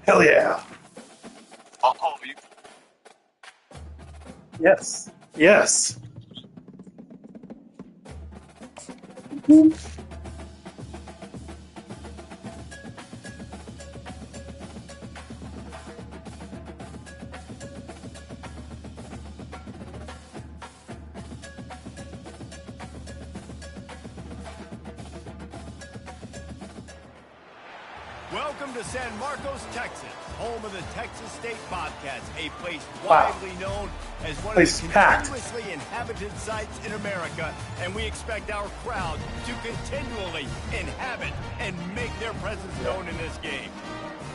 Hell yeah. Oh, you. Yes. Yes. Welcome to San Marcos, Texas, home of the Texas State Bobcats, a place widely known as one of the continuously inhabited sites in America, and we expect our crowd to continually inhabit and make their presence known in this game.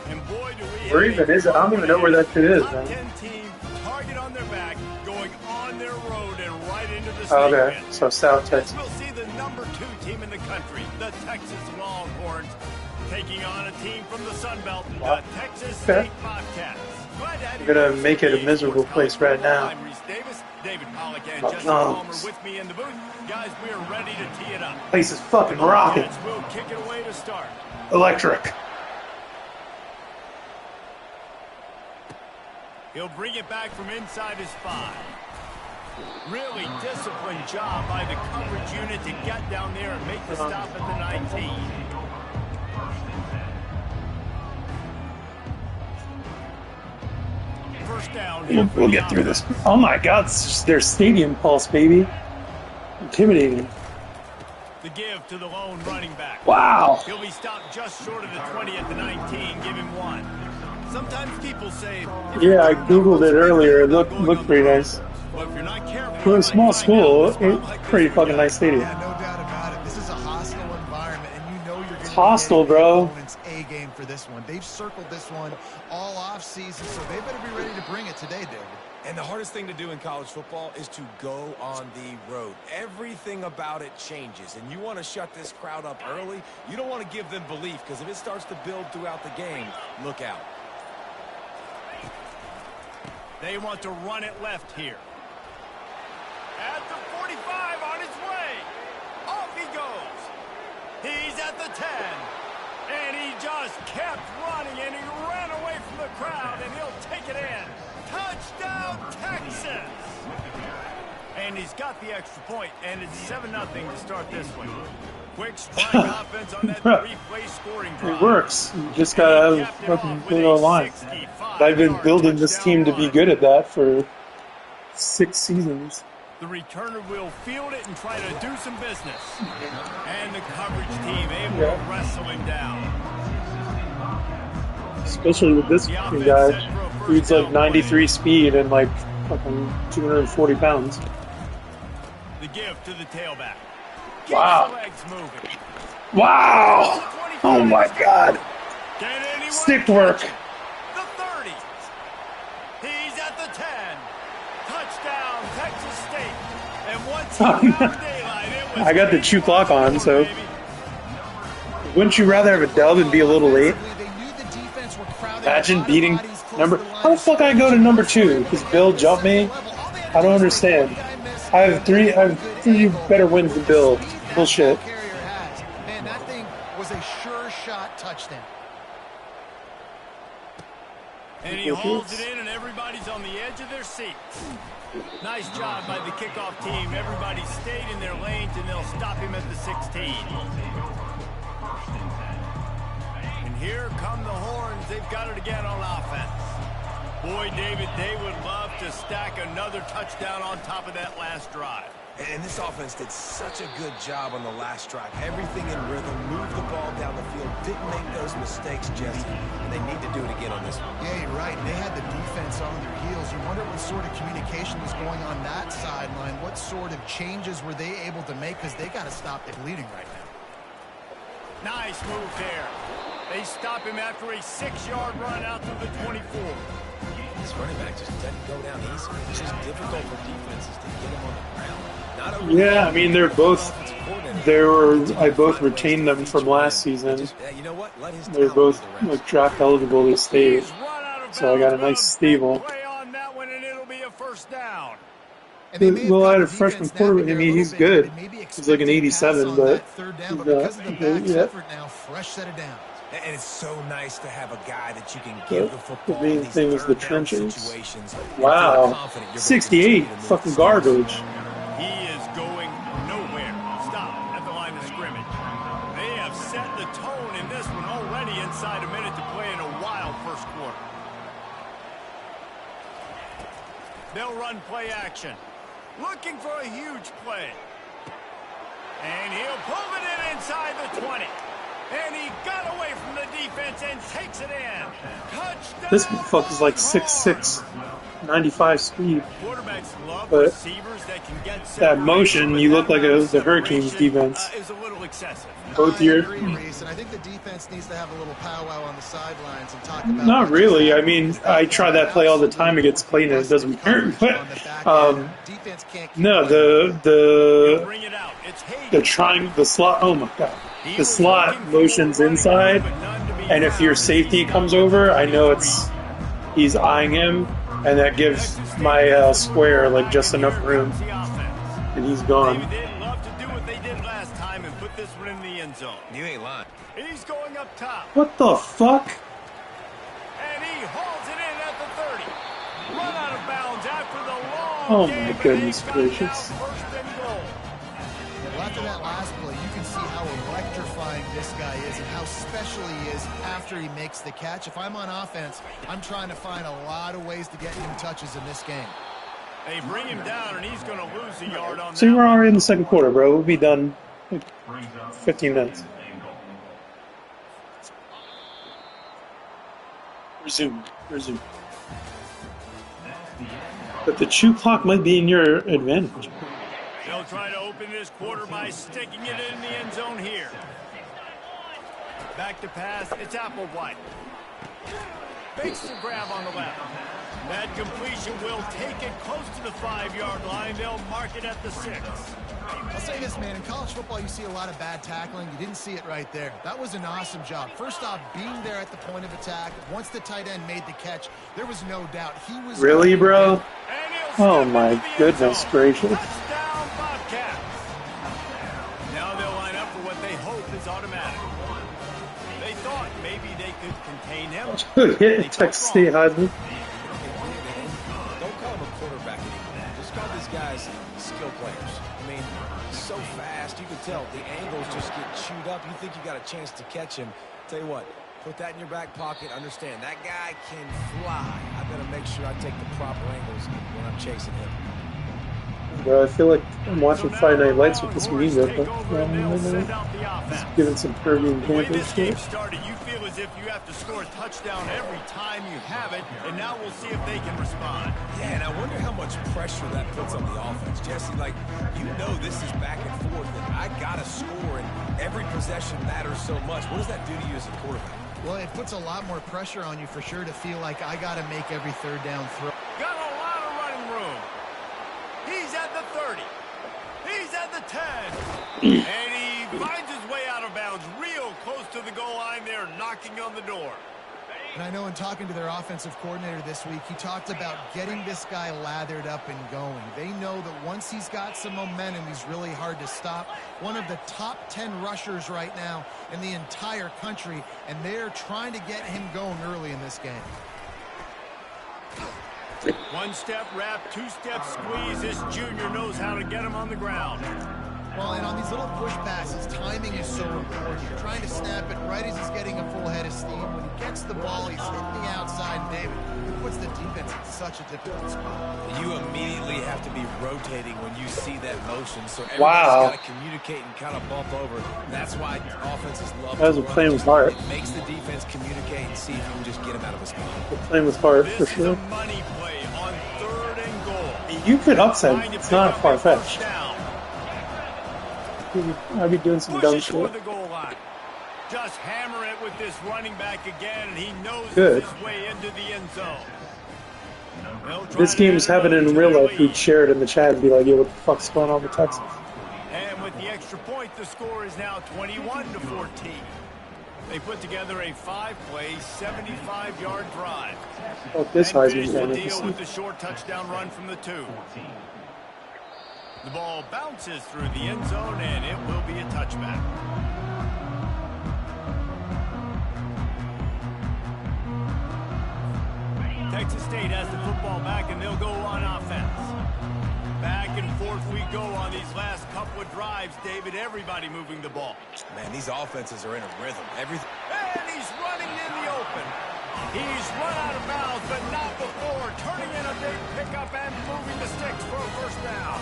And boy, do we where even is it? I don't even know where that shit is, man. 10 team, target on their back, going on their road and right into the state. Oh, okay, so South Texas. We'll see the #2 team in the country, the Texas Longhorns, taking on a team from the Sun Belt, the Texas State Bobcats. We're gonna make it a miserable place right now. I'm Reese Davis, David Pollock, and Justin Palmer with me in the booth. Guys, we are ready to tee it up. Place is fucking rocking. We'll kick it away to start. Electric. He'll bring it back from inside his 5. Really disciplined job by the coverage unit to get down there and make the stop at the 19. First down. We'll get through this. Oh my God, it's their stadium pulse, baby. Intimidating. The give to the lone running back. Wow. He'll be stopped just short of the 20 at the 19. Give him 1. Sometimes people say... Yeah, I Googled it earlier. It looked pretty nice. Well, if you're not careful, for a small school, it's pretty fucking nice stadium. Yeah, no doubt about it. This is a hostile environment, and you know you're going to hostile, bro. A game for this one. They've circled this one all off season, so they better be ready to bring it today, David. And the hardest thing to do in college football is to go on the road. Everything about it changes, and you want to shut this crowd up early. You don't want to give them belief, because if it starts to build throughout the game, look out. They want to run it left here. At the 45, on his way. Off he goes. He's at the 10. And he just kept running, and he ran away from the crowd, and he'll take it in. Touchdown, Texas! And he's got the extra point, and it's 7-0 to start this one. Quick strike offense on that 3-play scoring drive. It works. You just gotta have fucking good old line. I've been building this team to be good at that for 6 seasons. The returner will field it and try to do some business. And the coverage team able to wrestle him down. Especially with this fucking guy. Dude's like 93 speed and like fucking 240 pounds. The give to the tailback. Wow. Legs moving. Wow. Oh my God. Stick work. The 30. He's at the 10. Touchdown, Texas State. And once he found daylight, it was I got the chew clock on, so wouldn't you rather have a dub and be a little late? Imagine beating number. How the fuck I go to number 2? Because Bill jumped me? I don't understand. I have three better wins than Bill. Bullshit. Man, that thing was a sure shot touchdown. And he holds it in, and everybody's on the edge of their seats. Nice job by the kickoff team. Everybody stayed in their lanes, and they'll stop him at the 16. And here come the Horns. They've got it again on offense. Boy, David, they would love to stack another touchdown on top of that last drive. And this offense did such a good job on the last drive. Everything in rhythm, moved the ball down the field, didn't make those mistakes, Jesse. And they need to do it again on this one. Yeah, you're right. They had the defense on their heels. You wonder what sort of communication was going on that sideline. What sort of changes were they able to make? Because they got to stop the bleeding right now. Nice move there. They stop him after a 6-yard run out to the 24. This running back just doesn't go down easy. It's just difficult for defenses to get him on the ground. Yeah, I mean I both retained them from last season. They're both like draft eligible to state, so I got a nice stable. Well, I had a freshman quarterback. I mean, he's good. He's like an 87, but he's fresh set of downs. And it's so nice to have a guy that you can give the The football main in these thing is the third down trenches. situations. And feel Wow. confident you're gonna 68. continue to move Fucking the chains. garbage. He is going nowhere. Stop at the line of scrimmage. They have set the tone in this one already inside a minute to play in a wild first quarter. They'll run play action. Looking for a huge play. And he'll pull it in inside the 20. And he got away from the defense and takes it in. Touchdown! This motherfucker's like 6'6", 95 speed. Quarterbacks love But receivers that can get that motion, separation, you but look that like amount of the Hurricanes separation, defense. is a little excessive. Both I your agree, Reese, and I think the defense needs to have a little powwow on the sidelines and talk about. not really. I mean, I try that play all the time against Clayton. It doesn't work. But no, the trying the slot. Oh my god, the slot motions inside, and if your safety comes over, I know he's eyeing him, and that gives my square like just enough room, and he's gone. Maybe they'd love to do what they did last time and put this one in the end zone. You ain't lying. He's going up top. What the fuck? And he hauls it in at the 30. Run out of bounds after the long Oh game, my and goodness they've got it gracious! down first and goal. Well, after that last play, you can see how electrifying this guy is and how special he is after he makes the catch. If I'm on offense, I'm trying to find a lot of ways to get him touches in this game. They bring him down, and he's going to lose a yard on So that we're one. already in the second quarter, bro. We'll be done in 15 minutes. Resume. But the chew clock might be in your advantage. They'll try to open this quarter by sticking it in the end zone here. Back to pass. It's Applewhite. Fakes the grab on the left. That completion will take it close to the 5-yard line. They'll mark it at the 6. I'll say this, man. In college football, you see a lot of bad tackling. You didn't see it right there. That was an awesome job. First off, being there at the point of attack. Once the tight end made the catch, there was no doubt he was... Really, bro? And he'll Oh step my into the end goodness zone. gracious. Touchdown, Bobcats. Now they'll line up for what they hope is automatic. They thought maybe they could contain him. Texas State Heisman. Don't call him a quarterback anymore. Just call these guys skill players. I mean, he's so fast. You can tell the angles just get chewed up. You think you got a chance to catch him. Tell you what, put that in your back pocket. Understand, that guy can fly. I better make sure I take the proper angles when I'm chasing him. Bro, I feel like I'm watching Friday Night Lights with this music, but just giving some Peruvian The way camping this game shit. started, you feel as if you have to score a touchdown every time you have it, and now we'll see if they can respond. Yeah, and I wonder how much pressure that puts on the offense. Jesse, like, you know this is back and forth, and I got to score, and every possession matters so much. What does that do to you as a quarterback? Well, it puts a lot more pressure on you for sure to feel like I got to make every third down throw. Got a lot of running room. He's at the 30. He's at the 10. And he finds his way out of bounds real close to the goal line there, knocking on the door. And I know in talking to their offensive coordinator this week, he talked about getting this guy lathered up and going. They know that once he's got some momentum, he's really hard to stop. One of the top 10 rushers right now in the entire country, and they're trying to get him going early in this game. One step wrap, two step squeeze. This junior knows how to get him on the ground. Well, and on these little push passes, timing is so important. You're trying to snap it right as he's getting a full head of steam. When he gets the ball, he's hitting the outside, and David, it puts the defense in such a difficult spot. You immediately have to be rotating when you see that motion, so everybody's Wow. got to communicate and kind of bump over. That's why offenses love That was to a run. playing with heart. It makes the defense communicate and see if you can just get him out of his spot. We're playing with heart for This is sure. a money play on 3rd and goal. You could upset. Trying to It's pick not up a far-fetched. first down. I'd be doing some dumb Pushes toward shit. the goal line. Just hammer it with this running back again, and he knows Good. his way into the end zone. They'll try This to game add is happening another in to real their life. We'd lead. share it in the chat and be like, "Yo, what the fuck's going on with Texas?" And with the extra point, the score is now 21-14. They put together a 5-play, 75-yard drive. Fuck this And Heisman finish the candidate. deal with the short touchdown run from the 2. The ball bounces through the end zone, and it will be a touchback. Texas State has the football back, and they'll go on offense. Back and forth we go on these last couple of drives, David. Everybody moving the ball. Man, these offenses are in a rhythm. And he's running in the open. He's run out of bounds, but not before. Turning in a big pickup and moving the sticks for a first down.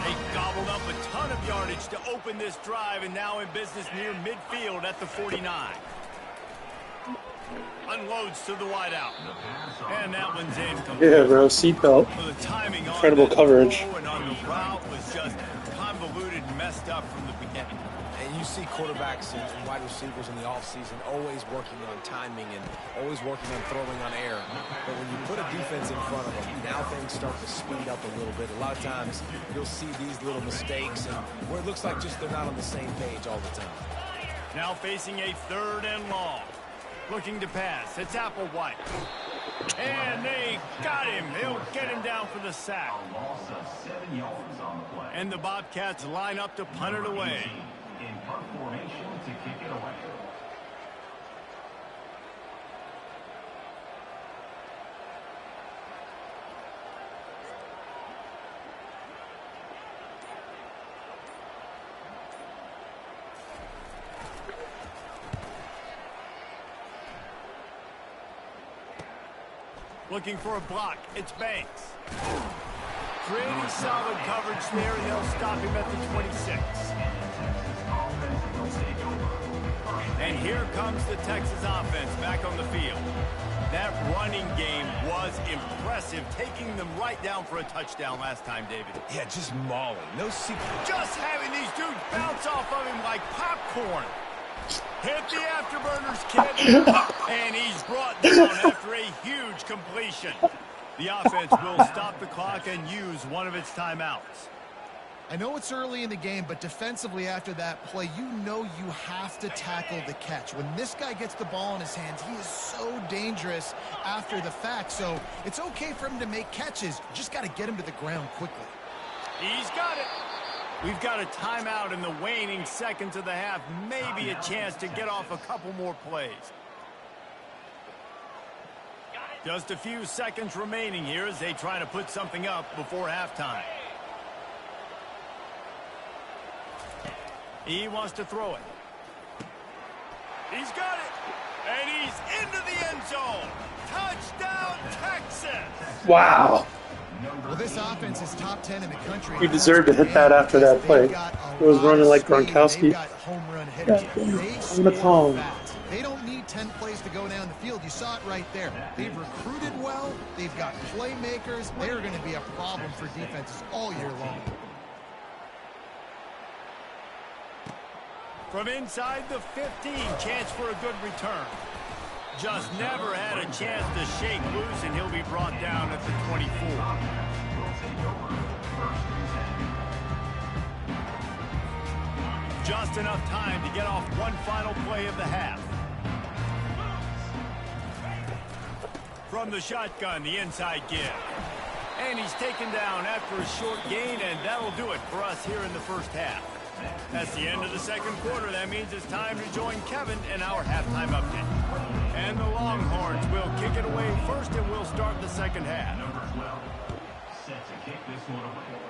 They gobbled up a ton of yardage to open this drive, and now in business near midfield at the 49. Unloads to the wideout. And that one's incomplete. Yeah, bro, seatbelt. Well, the timing Incredible coverage. And on the route was just convoluted and messed up from the beginning. And you see quarterbacks and wide receivers in the offseason always working on timing and always working on throwing on air. But when you put a defense in front of them, now things start to speed up a little bit. A lot of times you'll see these little mistakes and where it looks like just they're not on the same page all the time. Now facing a 3rd and long. Looking to pass. It's Applewhite. And they got him. They'll get him down for the sack. And the Bobcats line up to punt it away. In punt formation to kick it away. Looking for a block. It's Banks. Pretty solid coverage there, and they'll stop him at the 26. And here comes the Texas offense back on the field. That running game was impressive, taking them right down for a touchdown last time, David. Yeah, just mauling. No secret. Just having these dudes bounce off of him like popcorn. Hit the afterburners, kid. And he's brought down after a huge completion. The offense will stop the clock and use one of its timeouts. I know it's early in the game, but defensively after that play, you know you have to tackle the catch. When this guy gets the ball in his hands, he is so dangerous after the fact. So it's okay for him to make catches. You just got to get him to the ground quickly. He's got it. We've got a timeout in the waning seconds of the half. Maybe a chance to get off a couple more plays. Just a few seconds remaining here as they try to put something up before halftime. He wants to throw it. He's got it. And he's into the end zone. Touchdown, Texas. Wow. Well, this offense is top 10 in the country. He deserved to hit that after that play. He was running like Gronkowski. Home run hitters. They don't need 10 plays to go down the field. You saw it right there. They've recruited well. They've got playmakers. They're going to be a problem for defenses all year long. From inside the 15, chance for a good return. Just never had a chance to shake loose, and he'll be brought down at the 24. Just enough time to get off one final play of the half. From the shotgun, the inside give. And he's taken down after a short gain, and that'll do it for us here in the first half. That's the end of the second quarter. That means it's time to join Kevin in our halftime update. And the Longhorns will kick it away first, and we'll start the second half. Number 12, set to kick this one away.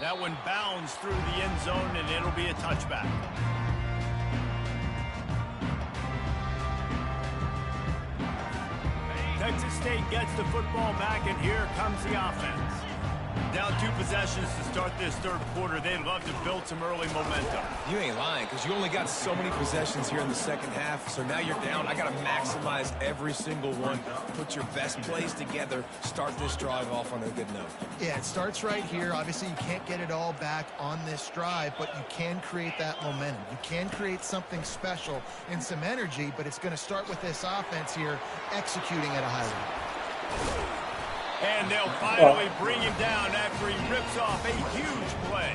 That one bounds through the end zone, and it'll be a touchback. Texas State gets the football back, and here comes the offense. Down 2 possessions to start this third quarter. They'd love to build some early momentum. You ain't lying, because you only got so many possessions here in the second half. So now you're down. I got to maximize every single one. Put your best plays together. Start this drive off on a good note. Yeah, it starts right here. Obviously, you can't get it all back on this drive, but you can create that momentum. You can create something special and some energy, but it's going to start with this offense here executing at a high rate. And they'll finally bring him down after he rips off a huge play.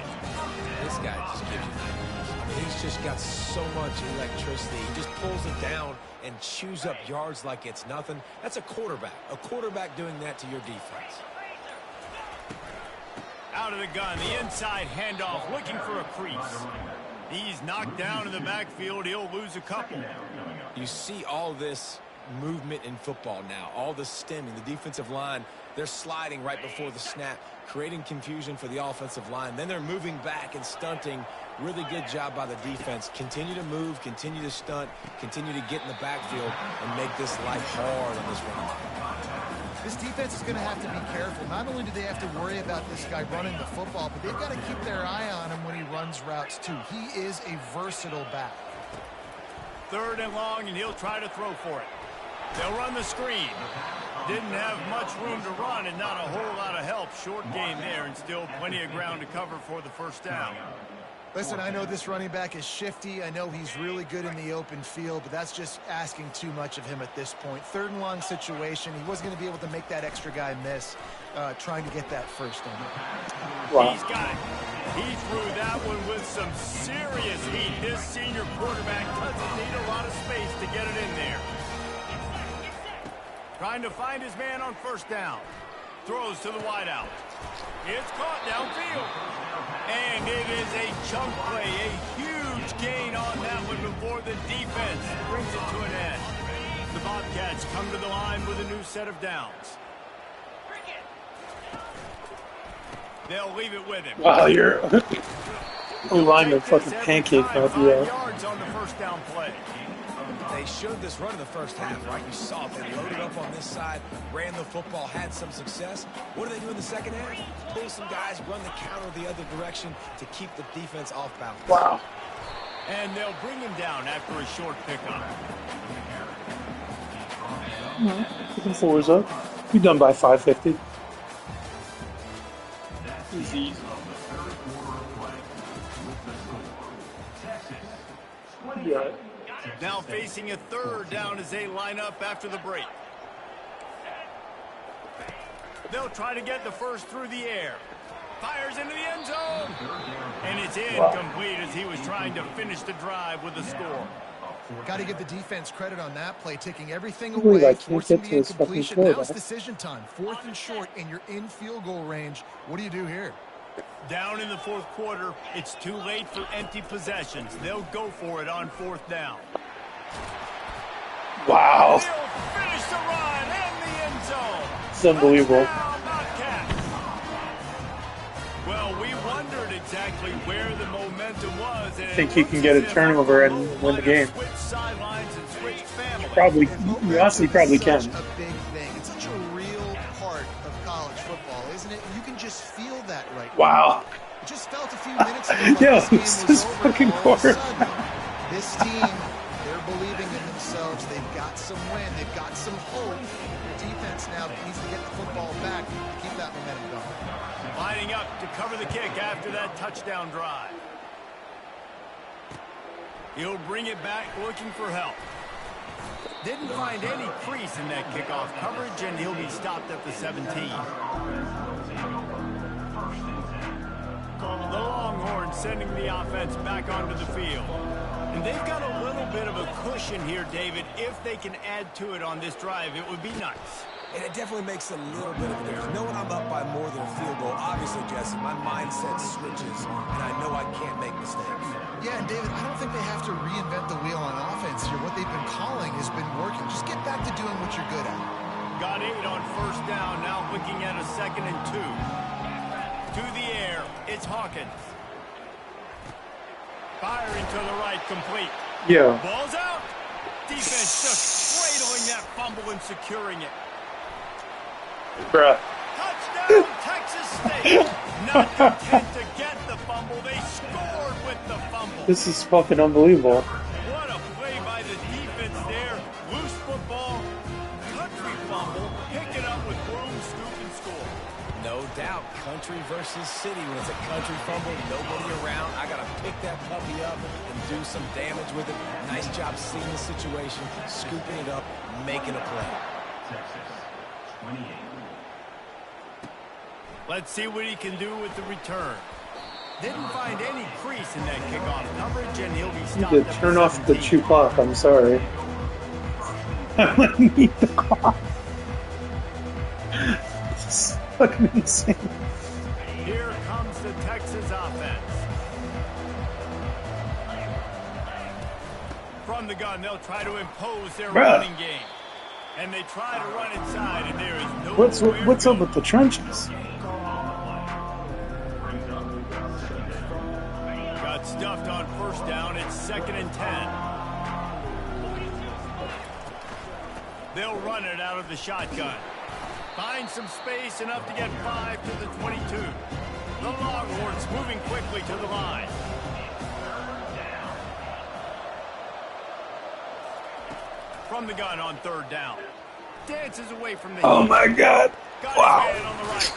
This guy just gives you he's just got so much electricity. He just pulls it down and chews up yards like it's nothing. That's a quarterback. A quarterback doing that to your defense. Out of the gun, the inside handoff, looking for a crease. He's knocked down in the backfield. He'll lose a couple. You see all this movement in football now. All the stemming, the defensive line, they're sliding right before the snap, creating confusion for the offensive line. Then they're moving back and stunting. Really good job by the defense. Continue to move, continue to stunt, continue to get in the backfield, and make this life hard on this run. This defense is going to have to be careful. Not only do they have to worry about this guy running the football, but they've got to keep their eye on him when he runs routes too. He is a versatile back. 3rd and long, and he'll try to throw for it. They'll run the screen. Didn't have much room to run and not a whole lot of help. Short gain there and still plenty of ground to cover for the first down. Listen, I know this running back is shifty. I know he's really good in the open field, but that's just asking too much of him at this point. 3rd and long situation. He wasn't going to be able to make that extra guy miss trying to get that first down. Wow. He's got it. He threw that one with some serious heat. This senior quarterback doesn't need a lot of space to get it in there. Trying to find his man on 1st down. Throws to the wideout. It's caught downfield. And it is a chunk play, a huge gain on that one before the defense brings it to an end. The Bobcats come to the line with a new set of downs. They'll leave it with him. Wow, you're lineman fucking pancake out the yards on the 1st down play. They showed this run in the first half, right? You saw it. They loaded up on this side, ran the football, had some success. What do they do in the second half? Pull some guys, run the counter the other direction to keep the defense off balance. Wow. And they'll bring him down after a short pickup. Picking 4's up. Be done by 5:50. Easy. Yeah. Now facing a 3rd down as they line up after the break. They'll try to get the first through the air. Fires into the end zone. And it's incomplete as he was trying to finish the drive with a score. Got to give the defense credit on that play, taking everything away, forcing the incompletion. Now it's decision time. 4th and short, and you're in field goal range. What do you do here? Down in the 4th quarter, it's too late for empty possessions. They'll go for it on 4th down. Wow. They'll finish the run in the end zone. It's unbelievable. Well, we wondered exactly where the momentum was. I think he can get a turnover and win the game. You honestly probably can. It's such a big thing. It's such a real part of college football, isn't it? You can just feel that right now. Wow. It just felt a few minutes ago. Yo, this game this was is over, fucking all of a quarter. sudden, this team, they're believing in themselves. They've got some wind. They've got some hope. The defense now needs to get the football back to keep that momentum going. Lining up to cover the kick after that touchdown drive. He'll bring it back looking for help. Didn't find any crease in that kickoff coverage, and he'll be stopped at the 17. The Longhorns sending the offense back onto the field. And they've got a little bit of a cushion here, David. If they can add to it on this drive, it would be nice. And it definitely makes a little bit of a difference. Knowing I'm up by more than a field goal, obviously, Jesse, my mindset switches, and I know I can't make mistakes. Yeah, and David, I don't think they have to reinvent the wheel on offense here. What they've been calling has been working. Just get back to doing what you're good at. Got 8 on 1st down, now looking at a 2nd and 2. To the air, it's Hawkins. Firing to the right, complete. Yeah. Ball's out. Defense just cradling that fumble and securing it. Bruh. Touchdown, Texas State. Not content to get the fumble, they scored with the fumble. This is fucking unbelievable. What a play by the defense there. Loose football, country fumble, pick it up with room, scoop, and score. No doubt, country versus city. When it's a country fumble, nobody around. I got to pick that puppy up and do some damage with it. Nice job seeing the situation, scooping it up, making a play. Texas, 28. Let's see what he can do with the return. Didn't find any crease in that kickoff coverage, and he'll be stopped. You need to turn off the chew clock, I'm sorry. I need the clock. This is fucking insane. Here comes the Texas offense. From the gun, they'll try to impose their running game. And they try to run inside, and there is no What's up with the trenches? Got stuffed on first down. It's 2nd and 10. They'll run it out of the shotgun. Find some space enough to get 5 to the 22. The Longhorns moving quickly to the line. From the gun on 3rd down. Dances away from the Oh my God. Got Wow. his man on the right.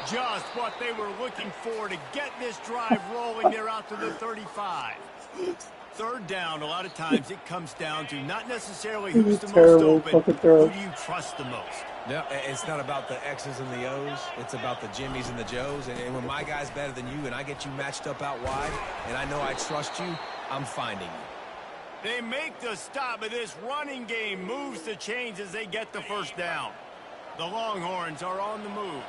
Just what they were looking for to get this drive rolling. They're out to the 35. 3rd down, a lot of times it comes down to not necessarily who's the most open, who do you trust the most? No, it's not about the X's and the O's. It's about the Jimmys and the Joes. And when my guy's better than you and I get you matched up out wide and I know I trust you, I'm finding you. They make the stop, but this running game moves the chains as they get the first down. The Longhorns are on the move.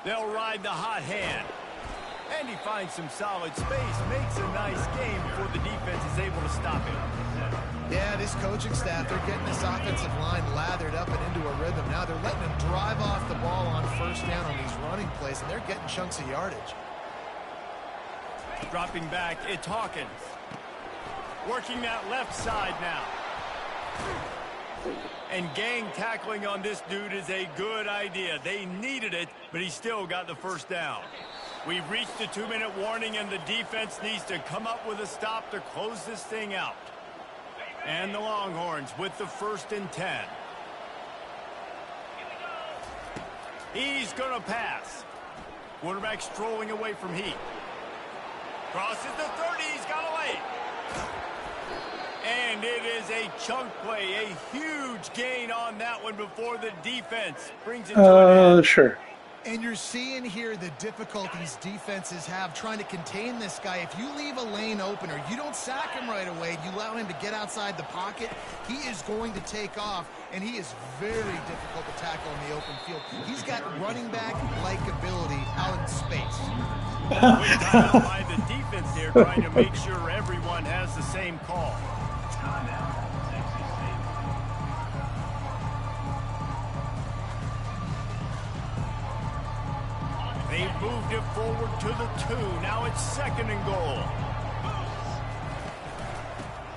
They'll ride the hot hand. And he finds some solid space, makes a nice game before the defense is able to stop him. Yeah, this coaching staff, they're getting this offensive line lathered up and into a rhythm. Now they're letting them drive off the ball on first down on these running plays, and they're getting chunks of yardage. Dropping back, it's Hawkins. Working that left side now. And gang tackling on this dude is a good idea. They needed it, but he still got the first down. We've reached the 2-minute warning, and the defense needs to come up with a stop to close this thing out. And the Longhorns with the 1st and 10. He's going to pass. Quarterback strolling away from Heat. Crosses the 30. He's got a lane. And it is a chunk play, a huge gain on that one before the defense brings it to an end. Sure. And you're seeing here the difficulties defenses have trying to contain this guy. If you leave a lane open or you don't sack him right away, you allow him to get outside the pocket, he is going to take off, and he is very difficult to tackle in the open field. He's got running back-like ability out in space. Quick timeout by the defense there, trying to make sure everyone has the same call. They've moved it forward to the 2. Now it's 2nd and goal.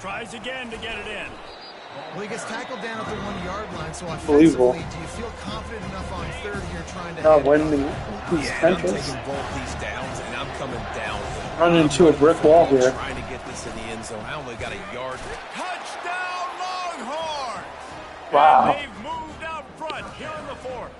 Tries again to get it in. Well, he gets tackled down at the 1-yard line, so Unbelievable. offensively, do you feel confident enough on 3rd here trying to Not when these I'm trenches. taking both these downs, and I'm coming down. Running into a brick wall here. Trying to get this in the end zone. I only got a yard. Touchdown, Longhorns! Wow. And they've moved out front here in the 4th.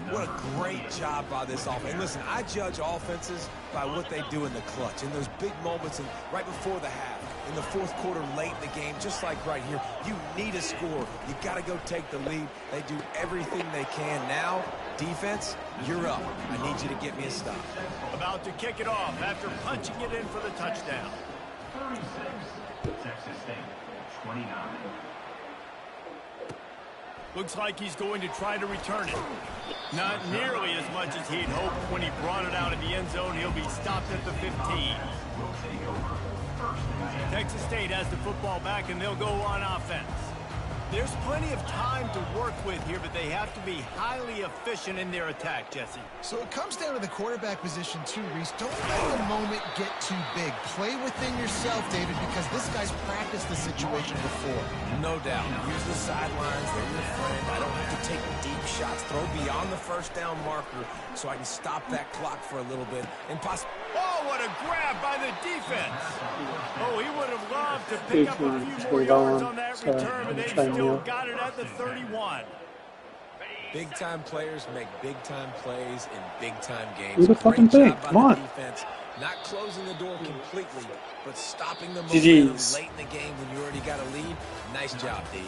What a great job by this offense. And listen, I judge offenses by what they do in the clutch, in those big moments and right before the half, in the 4th quarter, late in the game, just like right here. You need a score. You got to go take the lead. They do everything they can. Now, defense, you're up. I need you to get me a stop. About to kick it off after punching it in for the touchdown. 36, Texas State, 29. Looks like he's going to try to return it. Not nearly as much as he'd hoped when he brought it out of the end zone. He'll be stopped at the 15. Texas State has the football back, and they'll go on offense. There's plenty of time to work with here, but they have to be highly efficient in their attack, Jesse. So it comes down to the quarterback position too, Reese. Don't let the moment get too big. Play within yourself, David, because this guy's practiced the situation before. No doubt. Use the sidelines. They're your friend. I don't have to take deep shots. Throw beyond the first down marker so I can stop that clock for a little bit and possibly... Oh, what a grab by the defense. Oh, he would have loved to pick up a few more Hold yards on. on that Sorry, return, but I'm they trying still to- got it at the 31. Big-time players make big-time plays in big-time games. Do the fucking Great thing. job by Come the on. defense, not closing the door completely, but stopping the GGs. momentum late in the game when you already got a lead. Nice job, D.